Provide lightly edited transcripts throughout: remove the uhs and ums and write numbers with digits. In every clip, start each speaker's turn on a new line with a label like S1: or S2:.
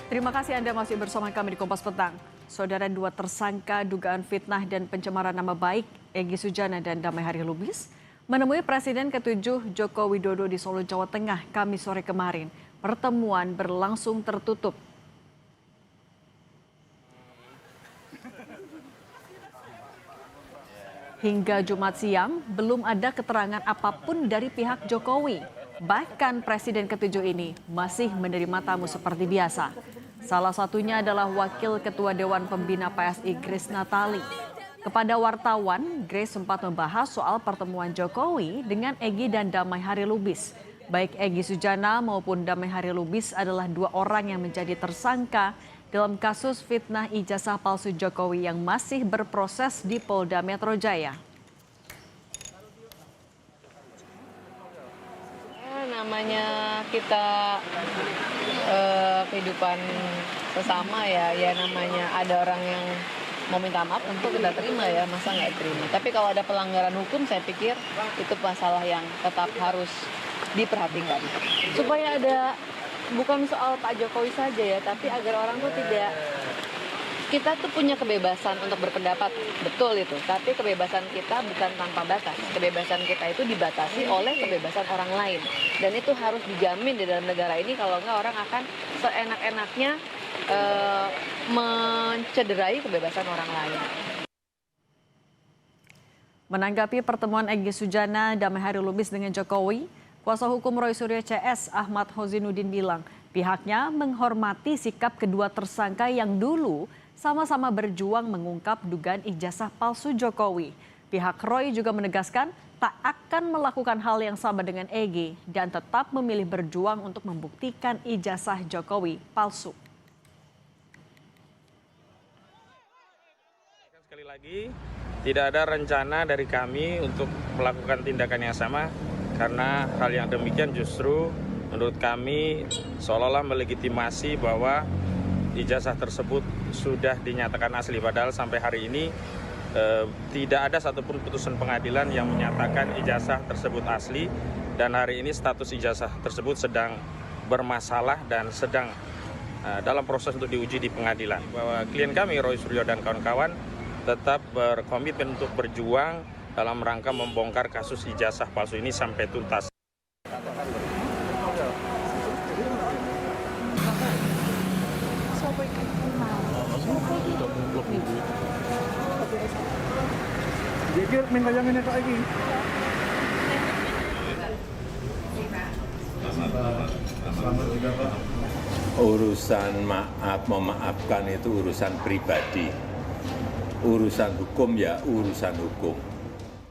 S1: Terima kasih Anda masih bersama kami di Kompas Petang. Saudara, dua tersangka dugaan fitnah dan pencemaran nama baik Egy Sujana dan Damai Hari Lubis menemui Presiden ke-7 Joko Widodo di Solo, Jawa Tengah, Kamis sore kemarin. Pertemuan berlangsung tertutup. Hingga Jumat siang, belum ada keterangan apapun dari pihak Jokowi. Bahkan Presiden ke-7 ini masih menerima tamu seperti biasa. Salah satunya adalah Wakil Ketua Dewan Pembina PSI Grace Natali. Kepada wartawan, Grace sempat membahas soal pertemuan Jokowi dengan Egy dan Damai Hari Lubis. Baik Egy Sujana maupun Damai Hari Lubis adalah dua orang yang menjadi tersangka dalam kasus fitnah ijazah palsu Jokowi yang masih berproses di Polda Metro Jaya.
S2: Namanya kita kehidupan sesama ya namanya ada orang yang mau minta maaf untuk kita terima ya, masa nggak terima. Tapi kalau ada pelanggaran hukum saya pikir itu masalah yang tetap harus diperhatikan. Supaya ada, bukan soal Pak Jokowi saja ya, tapi agar orang tuh tidak, kita tuh punya kebebasan untuk berpendapat, betul itu. Tapi kebebasan kita bukan tanpa batas. Kebebasan kita itu dibatasi oleh kebebasan orang lain. Dan itu harus dijamin di dalam negara ini, kalau enggak orang akan seenak-enaknya mencederai kebebasan orang lain.
S1: Menanggapi pertemuan Egy Sujana, Damai Hari Lubis dengan Jokowi, kuasa hukum Roy Suryo CS Ahmad Hozinuddin bilang pihaknya menghormati sikap kedua tersangka yang dulu sama-sama berjuang mengungkap dugaan ijazah palsu Jokowi. Pihak Roy juga menegaskan tak akan melakukan hal yang sama dengan Egy dan tetap memilih berjuang untuk membuktikan ijazah Jokowi palsu.
S3: Sekali lagi, tidak ada rencana dari kami untuk melakukan tindakan yang sama, karena hal yang demikian justru menurut kami seolah-olah melegitimasi bahwa ijazah tersebut sudah dinyatakan asli, padahal sampai hari ini tidak ada satupun putusan pengadilan yang menyatakan ijazah tersebut asli, dan hari ini status ijazah tersebut sedang bermasalah dan sedang dalam proses untuk diuji di pengadilan. Bahwa klien kami Roy Suryo dan kawan-kawan tetap berkomitmen untuk berjuang dalam rangka membongkar kasus ijazah palsu ini sampai tuntas.
S4: Dia minta yang ini lagi.
S5: Urusan maaf, memaafkan itu urusan pribadi. Urusan hukum ya urusan hukum.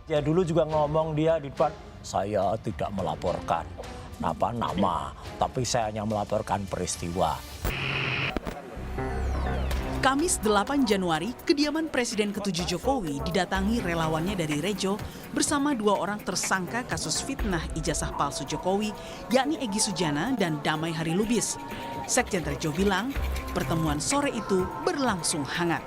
S6: Ya dulu juga ngomong dia di depan, saya tidak melaporkan nama, tapi saya hanya melaporkan peristiwa.
S7: Kamis 8 Januari, kediaman Presiden ke-7 Jokowi didatangi relawannya dari Rejo bersama dua orang tersangka kasus fitnah ijazah palsu Jokowi, yakni Egy Sujana dan Damai Hari Lubis. Sekjen Rejo bilang, pertemuan sore itu berlangsung hangat.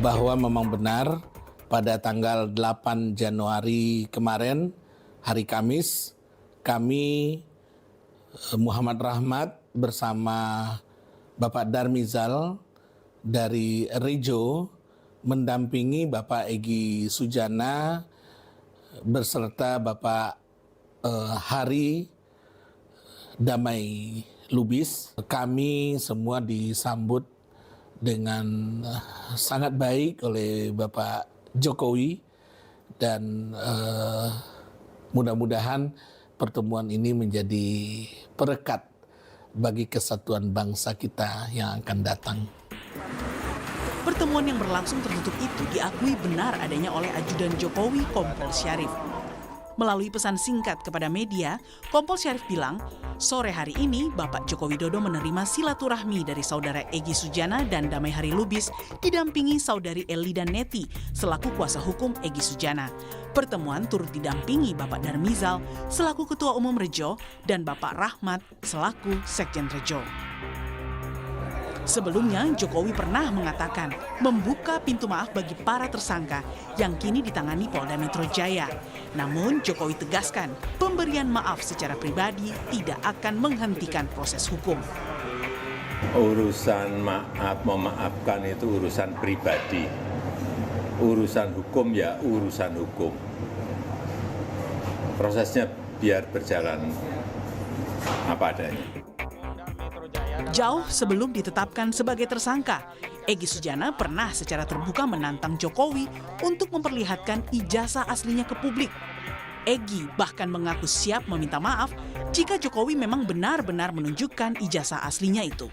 S8: Bahwa memang benar pada tanggal 8 Januari kemarin, hari Kamis, kami Muhammad Rahmat bersama Bapak Darmizal dari Rejo mendampingi Bapak Egy Sujana beserta Bapak Hari Damai Lubis. Kami semua disambut dengan sangat baik oleh Bapak Jokowi dan mudah-mudahan pertemuan ini menjadi perekat bagi kesatuan bangsa kita yang akan datang.
S7: Pertemuan yang berlangsung tertutup itu diakui benar adanya oleh ajudan Jokowi, Kompol Syarif. Melalui pesan singkat kepada media, Kompol Syarif bilang, sore hari ini Bapak Joko Widodo menerima silaturahmi dari saudara Egy Sujana dan Damai Hari Lubis didampingi saudari Eli dan Neti selaku kuasa hukum Egy Sujana. Pertemuan turut didampingi Bapak Darmizal selaku Ketua Umum Rejo dan Bapak Rahmat selaku Sekjen Rejo. Sebelumnya, Jokowi pernah mengatakan membuka pintu maaf bagi para tersangka yang kini ditangani Polda Metro Jaya. Namun, Jokowi tegaskan pemberian maaf secara pribadi tidak akan menghentikan proses hukum.
S5: Urusan maaf memaafkan itu urusan pribadi. Urusan hukum ya urusan hukum. Prosesnya biar berjalan apa adanya.
S7: Jauh sebelum ditetapkan sebagai tersangka, Egy Sujana pernah secara terbuka menantang Jokowi untuk memperlihatkan ijazah aslinya ke publik. Egy bahkan mengaku siap meminta maaf jika Jokowi memang benar-benar menunjukkan ijazah aslinya itu.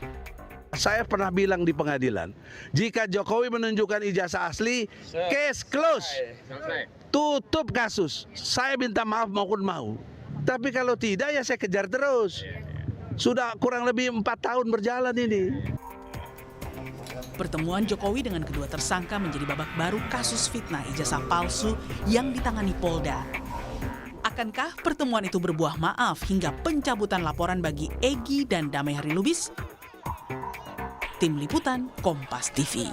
S9: Saya pernah bilang di pengadilan, jika Jokowi menunjukkan ijazah asli, case close, tutup kasus. Saya minta maaf maupun mau. Tapi kalau tidak ya saya kejar terus. Sudah kurang lebih 4 tahun berjalan ini.
S7: Pertemuan Jokowi dengan kedua tersangka menjadi babak baru kasus fitnah ijazah palsu yang ditangani Polda. Akankah pertemuan itu berbuah maaf hingga pencabutan laporan bagi Egy dan Damai Hari Lubis? Tim Liputan Kompas TV.